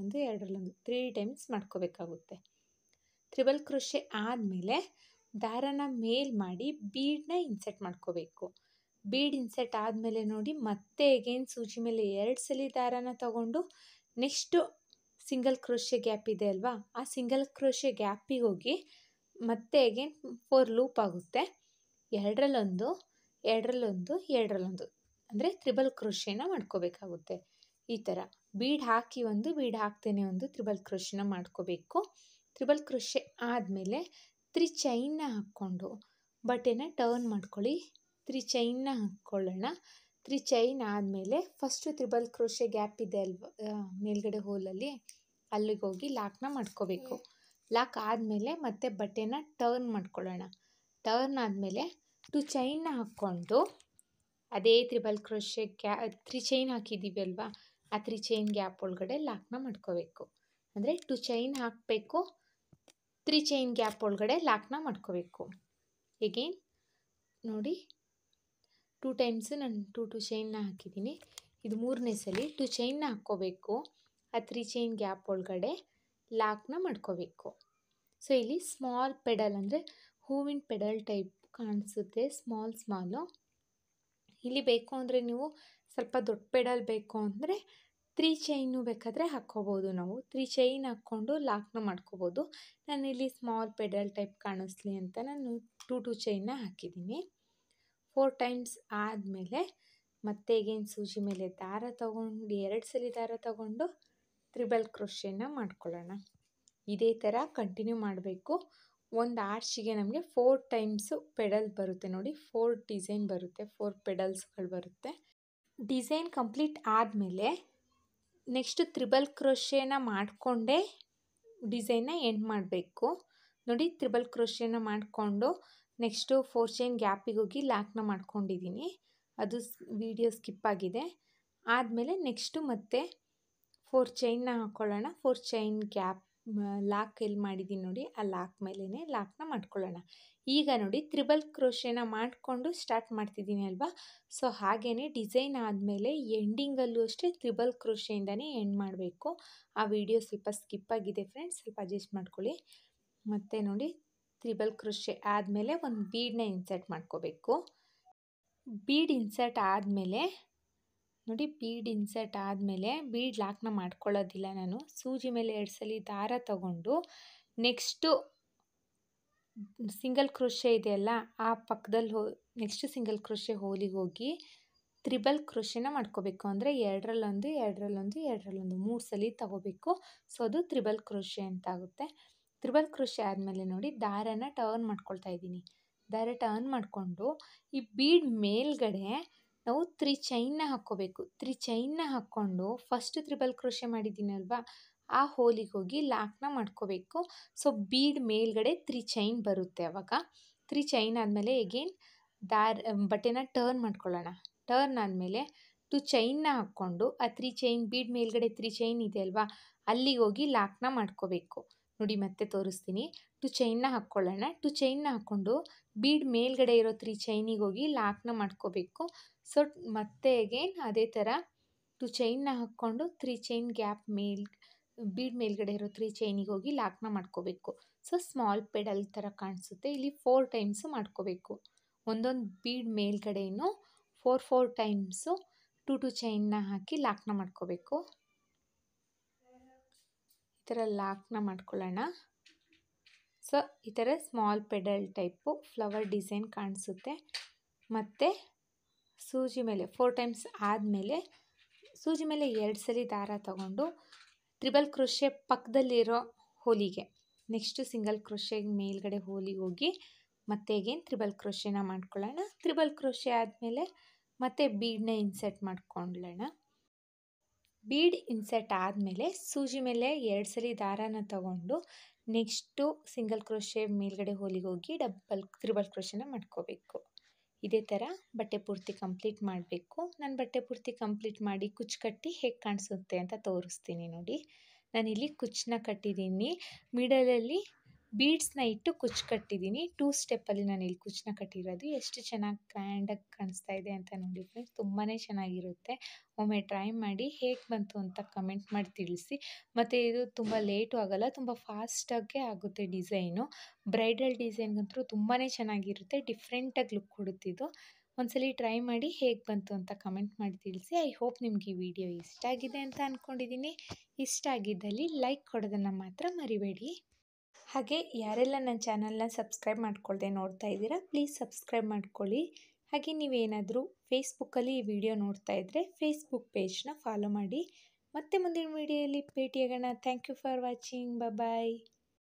1 3 ಟೈಮ್ಸ್ ಮಾಡ್ಕೋಬೇಕಾಗುತ್ತೆ. ತ್ರಿಬಲ್ ಕ್ರೋಶೆ ಆದಮೇಲೆ ದಾರನ ಮೇಲ್ ಮಾಡಿ ಬೀಡನ್ನ ಇನ್ಸರ್ಟ್ ಮಾಡ್ಕೋಬೇಕು. ಬೀಡ್ ಇನ್ಸರ್ಟ್ ಆದಮೇಲೆ ನೋಡಿ ಮತ್ತೆ ಅಗೇನ್ ಸೂಜಿ ಮೇಲೆ 2 ಸಲ ದಾರನ ತಗೊಂಡು ನೆಕ್ಸ್ಟು ಸಿಂಗಲ್ ಕ್ರೋಶೆ ಗ್ಯಾಪ್ ಇದೆ ಅಲ್ವಾ, ಆ ಸಿಂಗಲ್ ಕ್ರೋಶೆ ಗ್ಯಾಪಿಗೆ ಹೋಗಿ ಮತ್ತೆ ಅಗೇನ್ 4 ಲೂಪ್ ಆಗುತ್ತೆ. 2ರಲ್ಲಿ 1 ಅಂದರೆ ತ್ರಿಬಲ್ ಕ್ರೋಶೆನ ಮಾಡ್ಕೋಬೇಕಾಗುತ್ತೆ. ಈ ಥರ ಬೀಡ್ ಹಾಕಿ ಬೀಡ್ ಹಾಕ್ತೇನೆ ತ್ರಿಬಲ್ ಕ್ರೋಶೆನ ಮಾಡ್ಕೋಬೇಕು. ತ್ರಿಬಲ್ ಕ್ರೋಶೆ ಆದಮೇಲೆ 3 ಚೈನ್ನ ಹಾಕ್ಕೊಂಡು ಬಟ್ಟೆನ ಟರ್ನ್ ಮಾಡ್ಕೊಳ್ಳಿ. 3 ಚೈನ್ನ ಹಾಕ್ಕೊಳ್ಳೋಣ. 3 ಚೈನ್ ಆದಮೇಲೆ ಫಸ್ಟು ತ್ರಿಬಲ್ ಕ್ರೋಶೆ ಗ್ಯಾಪ್ ಇದೆ ಅಲ್ವ ಮೇಲ್ಗಡೆ ಹೋಲಲ್ಲಿ, ಅಲ್ಲಿಗೆ ಹೋಗಿ ಲಾಕ್ನ ಮಾಡ್ಕೋಬೇಕು. ಲಾಕ್ ಆದಮೇಲೆ ಮತ್ತೆ ಬಟ್ಟೆನ ಟರ್ನ್ ಮಾಡ್ಕೊಳ್ಳೋಣ. ಟರ್ನ್ ಆದಮೇಲೆ 2 ಚೈನ್ನ ಹಾಕ್ಕೊಂಡು ಅದೇ ತ್ರಿಬಲ್ ಕ್ರೋಶೆ 3 ಚೈನ್ ಹಾಕಿದ್ದೀವಿ ಅಲ್ವಾ, ಆ 3 ಚೈನ್ ಗ್ಯಾಪ್ ಒಳಗಡೆ ಲಾಕ್ನ ಮಾಡ್ಕೋಬೇಕು. ಅಂದರೆ 2 ಚೈನ್ ಹಾಕಬೇಕು, 3 ಚೈನ್ ಗ್ಯಾಪ್ ಒಳಗಡೆ ಲಾಕ್ನ ಮಾಡ್ಕೋಬೇಕು. ಎಗೇನ್ ನೋಡಿ 2 ಟೈಮ್ಸು ನಾನು 2 ಚೈನ್ನ ಹಾಕಿದ್ದೀನಿ. ಇದು 3ನೇ ಸಲ 2 ಚೈನ್ನ ಹಾಕ್ಕೋಬೇಕು. ಆ 3 ಚೈನ್ ಗ್ಯಾಪ್ ಒಳಗಡೆ ಲಾಕ್ನ ಮಾಡ್ಕೋಬೇಕು. ಸೊ ಇಲ್ಲಿ ಸ್ಮಾಲ್ ಪೆಡಲ್ ಅಂದರೆ ಹೂವಿನ ಪೆಡಲ್ ಟೈಪ್ ಕಾಣಿಸುತ್ತೆ, ಸ್ಮಾಲು. ಇಲ್ಲಿ ಬೇಕು ಅಂದರೆ ನೀವು ಸ್ವಲ್ಪ ದೊಡ್ಡ ಪೆಡಲ್ ಬೇಕು ಅಂದರೆ 3 ಚೈನು ಬೇಕಾದರೆ ಹಾಕ್ಕೋಬೋದು. ನಾವು 3 ಚೈನ್ ಹಾಕ್ಕೊಂಡು ಲಾಕ್ನ ಮಾಡ್ಕೋಬೋದು. ನಾನಿಲ್ಲಿ ಸ್ಮಾಲ್ ಪೆಡಲ್ ಟೈಪ್ ಕಾಣಿಸ್ಲಿ ಅಂತ ನಾನು 2 ಚೈನ್ನ ಹಾಕಿದ್ದೀನಿ. 4 ಟೈಮ್ಸ್ ಆದಮೇಲೆ ಮತ್ತೆ ಅಗೇನ್ ಸೂಜಿ ಮೇಲೆ ದಾರ ತಗೊಂಡು 2 ಸಲ ದಾರ ತಗೊಂಡು ತ್ರಿಬಲ್ ಕ್ರೋಶೆನ ಮಾಡ್ಕೊಳ್ಳೋಣ. ಇದೇ ಥರ ಕಂಟಿನ್ಯೂ ಮಾಡಬೇಕು. ಒಂದು ಆರ್ಚಿಗೆ ನಮಗೆ 4 ಟೈಮ್ಸು ಪೆಡಲ್ ಬರುತ್ತೆ ನೋಡಿ, 4 ಡಿಸೈನ್ ಬರುತ್ತೆ, 4 ಪೆಡಲ್ಸ್ಗಳು ಬರುತ್ತೆ. ಡಿಸೈನ್ ಕಂಪ್ಲೀಟ್ ಆದಮೇಲೆ ನೆಕ್ಸ್ಟು ತ್ರಿಬಲ್ ಕ್ರೋಶೆನ ಮಾಡಿಕೊಂಡೇ ಡಿಸೈನ್ನ ಎಂಡ್ ಮಾಡಬೇಕು. ನೋಡಿ ತ್ರಿಬಲ್ ಕ್ರೋಶೆನ ಮಾಡಿಕೊಂಡು ನೆಕ್ಸ್ಟು 4 ಚೈನ್ ಗ್ಯಾಪಿಗೆ ಹೋಗಿ ಲಾಕ್ನ ಮಾಡ್ಕೊಂಡಿದ್ದೀನಿ. ಅದು ವಿಡಿಯೋ ಸ್ಕಿಪ್ ಆಗಿದೆ. ಆದಮೇಲೆ ನೆಕ್ಸ್ಟು ಮತ್ತೆ 4 ಚೈನ್ನ ಹಾಕ್ಕೊಳ್ಳೋಣ. 4 ಚೈನ್ ಗ್ಯಾಪ್ ಲಾಕ್ ಎಲ್ಲಿ ಮಾಡಿದ್ದೀನಿ ನೋಡಿ, ಆ ಲಾಕ್ ಮೇಲೇ ಲಾಕ್ನ ಮಾಡ್ಕೊಳ್ಳೋಣ. ಈಗ ನೋಡಿ ತ್ರಿಬಲ್ ಕ್ರೋಶೆನ ಮಾಡಿಕೊಂಡು ಸ್ಟಾರ್ಟ್ ಮಾಡ್ತಿದ್ದೀನಿ ಅಲ್ವಾ, ಸೊ ಹಾಗೆಯೇ ಡಿಸೈನ್ ಆದಮೇಲೆ ಎಂಡಿಂಗಲ್ಲೂ ಅಷ್ಟೇ ತ್ರಿಬಲ್ ಕ್ರೋಶೆಯಿಂದನೇ ಎಂಡ್ ಮಾಡಬೇಕು. ಆ ವಿಡಿಯೋ ಸ್ವಲ್ಪ ಸ್ಕಿಪ್ ಆಗಿದೆ ಫ್ರೆಂಡ್ಸ್, ಸ್ವಲ್ಪ ಅಡ್ಜಸ್ಟ್ ಮಾಡ್ಕೊಳ್ಳಿ. ಮತ್ತು ನೋಡಿ ತ್ರಿಬಲ್ ಕ್ರೋಶೆ ಆದಮೇಲೆ ಒಂದು ಬೀಡನ್ನ ಇನ್ಸರ್ಟ್ ಮಾಡ್ಕೋಬೇಕು. ಬೀಡ್ ಇನ್ಸರ್ಟ್ ಆದಮೇಲೆ ನೋಡಿ, ಬೀಡ್ ಲಾಕ್ನ ಮಾಡ್ಕೊಳ್ಳೋದಿಲ್ಲ ನಾನು. ಸೂಜಿ ಮೇಲೆ 2 ಸಲ ದಾರ ತಗೊಂಡು ನೆಕ್ಸ್ಟು ಸಿಂಗಲ್ ಕ್ರೋಶೆ ಇದೆಯಲ್ಲ ಆ ಪಕ್ಕದಲ್ಲಿ ನೆಕ್ಸ್ಟ್ ಸಿಂಗಲ್ ಕ್ರೋಶೆ ಹೋಲಿಗೆ ಹೋಗಿ ತ್ರಿಬಲ್ ಕ್ರೋಶೆನ ಮಾಡ್ಕೋಬೇಕು. ಅಂದರೆ 2ರಲ್ಲಿ 1 3 ಸಲ ತಗೋಬೇಕು. ಸೊ ಅದು ತ್ರಿಬಲ್ ಕ್ರೋಶೆ ಅಂತ ಆಗುತ್ತೆ. ತ್ರಿಬಲ್ ಕ್ರೋಶೆ ಆದಮೇಲೆ ನೋಡಿ ದಾರನ ಟರ್ನ್ ಮಾಡ್ಕೊಳ್ತಾ ಇದ್ದೀನಿ. ದಾರ ಟರ್ನ್ ಮಾಡಿಕೊಂಡು ಈ ಬೀಡ್ ಮೇಲ್ಗಡೆ ನಾವು 3 ಚೈನ್ನ ಹಾಕ್ಕೋಬೇಕು. 3 ಚೈನ್ನ ಹಾಕ್ಕೊಂಡು ಫಸ್ಟ್ ತ್ರಿಬಲ್ ಕ್ರೋಶೆ ಮಾಡಿದ್ದೀನಿ ಅಲ್ವಾ, ಆ ಹೋಲಿಗೆ ಹೋಗಿ ಲಾಕ್ನ ಮಾಡ್ಕೋಬೇಕು. ಸೊ ಬೀಡ್ ಮೇಲ್ಗಡೆ 3 ಚೈನ್ ಬರುತ್ತೆ. ಆವಾಗ 3 ಚೈನ್ ಆದಮೇಲೆ ಎಗೇನ್ ಬಟ್ಟೆನ ಟರ್ನ್ ಮಾಡ್ಕೊಳ್ಳೋಣ. ಟರ್ನ್ ಆದಮೇಲೆ 2 ಚೈನ್ನ ಹಾಕ್ಕೊಂಡು ಆ 3 ಚೈನ್ ಬೀಡ್ ಮೇಲ್ಗಡೆ 3 ಚೈನ್ ಇದೆ ಅಲ್ವಾ, ಅಲ್ಲಿಗೆ ಹೋಗಿ ಲಾಕ್ನ ಮಾಡ್ಕೋಬೇಕು. ನೋಡಿ ಮತ್ತೆ ತೋರಿಸ್ತೀನಿ. 2 ಚೈನ್ನ ಹಾಕ್ಕೊಳ್ಳೋಣ. 2 ಚೈನ್ನ ಹಾಕ್ಕೊಂಡು ಬೀಡ್ ಮೇಲ್ಗಡೆ ಇರೋ 3 ಚೈನಿಗೆ ಹೋಗಿ ಲಾಕ್ನ ಮಾಡ್ಕೋಬೇಕು. ಸೊ ಮತ್ತೆ ಅಗೇನ್ ಅದೇ ಥರ 2 ಚೈನ್ನ ಹಾಕ್ಕೊಂಡು 3 ಚೈನ್ ಗ್ಯಾಪ್ ಬೀಡ್ ಮೇಲ್ಗಡೆ ಇರೋ 3 ಚೈನಿಗೆ ಹೋಗಿ ಲಾಕ್ನ ಮಾಡ್ಕೋಬೇಕು. ಸೊ ಸ್ಮಾಲ್ ಪೆಡಲ್ ಥರ ಕಾಣಿಸುತ್ತೆ. ಇಲ್ಲಿ 4 ಟೈಮ್ಸು ಮಾಡ್ಕೋಬೇಕು. ಒಂದೊಂದು ಬೀಡ್ ಮೇಲ್ಗಡೆನೂ 4 ಟೈಮ್ಸು 2 ಚೈನ್ನ ಹಾಕಿ ಲಾಕ್ನ ಮಾಡ್ಕೋಬೇಕು. ಈ ಥರ ಲಾಕ್ನ ಮಾಡ್ಕೊಳ್ಳೋಣ. ಸೊ ಈ ಥರ small pedal type flower design ಕಾಣಿಸುತ್ತೆ. ಮತ್ತು ಸೂಜಿ ಮೇಲೆ 4 ಟೈಮ್ಸ್ ಆದಮೇಲೆ ಸೂಜಿ ಮೇಲೆ 2 ಸಲ ದಾರ ತಗೊಂಡು ಟ್ರಿಬಲ್ ಕ್ರೋಶೆ ಪಕ್ಕದಲ್ಲಿರೋ ಹೋಲಿಗೆ ನೆಕ್ಸ್ಟು ಸಿಂಗಲ್ ಕ್ರೋಶೆ ಮೇಲ್ಗಡೆ ಹೋಲಿಗೆ ಹೋಗಿ ಮತ್ತೆ ಅಗೇನ್ ಟ್ರಿಬಲ್ ಕ್ರೋಶೆನ ಮಾಡ್ಕೊಳ್ಳೋಣ. ಟ್ರಿಬಲ್ ಕ್ರೋಶೆ ಆದಮೇಲೆ ಮತ್ತೆ ಬೀಡನ್ನ ಇನ್ಸರ್ಟ್ ಮಾಡ್ಕೊಳ್ಳೋಣ. ಬೀಡ್ ಇನ್ಸರ್ಟ್ ಆದಮೇಲೆ ಸೂಜಿ ಮೇಲೆ 2 ಸಲ ದಾರಾನ ತಗೊಂಡು ನೆಕ್ಸ್ಟು ಸಿಂಗಲ್ ಕ್ರೋಶೆ ಮೇಲ್ಗಡೆ ಹೋಲಿಗೆ ಹೋಗಿ ಟ್ರಿಬಲ್ ಕ್ರೋಶೆನ ಮಾಡ್ಕೋಬೇಕು. ಇದೇ ಥರ ಬಟ್ಟೆ ಪೂರ್ತಿ ಕಂಪ್ಲೀಟ್ ಮಾಡಬೇಕು. ನಾನು ಬಟ್ಟೆ ಪೂರ್ತಿ ಕಂಪ್ಲೀಟ್ ಮಾಡಿ ಕುಚ್ಚು ಕಟ್ಟಿ ಹೇಗೆ ಕಾಣಿಸುತ್ತೆ ಅಂತ ತೋರಿಸ್ತೀನಿ ನೋಡಿ. ನಾನಿಲ್ಲಿ ಕುಚ್ಚನ್ನ ಕಟ್ಟಿದ್ದೀನಿ. ಮಿಡಲಲ್ಲಿ ಬೀಡ್ಸ್ನ ಇಟ್ಟು ಕುಚ್ಚು ಕಟ್ಟಿದ್ದೀನಿ. 2 ಸ್ಟೆಪ್ಪಲ್ಲಿ ನಾನು ಇಲ್ಲಿ ಕುಚ್ಚನ್ನ ಕಟ್ಟಿರೋದು. ಎಷ್ಟು ಚೆನ್ನಾಗಿ ಗ್ರ್ಯಾಂಡಾಗಿ ಕಾಣಿಸ್ತಾ ಇದೆ ಅಂತ ನೋಡಿ ಫ್ರೆಂಡ್ಸ್. ತುಂಬಾ ಚೆನ್ನಾಗಿರುತ್ತೆ. ಒಮ್ಮೆ ಟ್ರೈ ಮಾಡಿ ಹೇಗೆ ಬಂತು ಅಂತ ಕಮೆಂಟ್ ಮಾಡಿ ತಿಳಿಸಿ. ಮತ್ತು ಇದು ತುಂಬ ಲೇಟು ಆಗೋಲ್ಲ, ತುಂಬ ಫಾಸ್ಟಾಗೆ ಆಗುತ್ತೆ ಡಿಸೈನು. ಬ್ರೈಡಲ್ ಡಿಸೈನ್ಗಂತೂ ತುಂಬಾ ಚೆನ್ನಾಗಿರುತ್ತೆ. ಡಿಫ್ರೆಂಟಾಗಿ ಲುಕ್ ಕೊಡುತ್ತಿದ್ದು. ಒಂದ್ಸಲಿ ಟ್ರೈ ಮಾಡಿ ಹೇಗೆ ಬಂತು ಅಂತ ಕಮೆಂಟ್ ಮಾಡಿ ತಿಳಿಸಿ. ಐ ಹೋಪ್ ನಿಮಗೆ ಈ ವಿಡಿಯೋ ಇಷ್ಟ ಆಗಿದೆ ಅಂತ ಅಂದ್ಕೊಂಡಿದ್ದೀನಿ. ಇಷ್ಟ ಆಗಿದ್ದಲ್ಲಿ ಲೈಕ್ ಕೊಡೋದನ್ನು ಮಾತ್ರ ಮರಿಬೇಡಿ. ಹಾಗೆ ಯಾರೆಲ್ಲ ನನ್ನ ಚಾನಲ್ನ ಸಬ್ಸ್ಕ್ರೈಬ್ ಮಾಡ್ಕೊಳ್ದೆ ನೋಡ್ತಾ ಇದ್ದೀರಾ, ಪ್ಲೀಸ್ ಸಬ್ಸ್ಕ್ರೈಬ್ ಮಾಡ್ಕೊಳ್ಳಿ. ಹಾಗೆ ನೀವೇನಾದರೂ ಫೇಸ್ಬುಕ್ಕಲ್ಲಿ ಈ ವಿಡಿಯೋ ನೋಡ್ತಾ ಇದ್ದರೆ ಫೇಸ್ಬುಕ್ ಪೇಜ್ನ ಫಾಲೋ ಮಾಡಿ. ಮತ್ತೆ ಮುಂದಿನ ವಿಡಿಯೋಲಿ ಭೇಟಿಯಾಗೋಣ. Thank you for watching. Bye.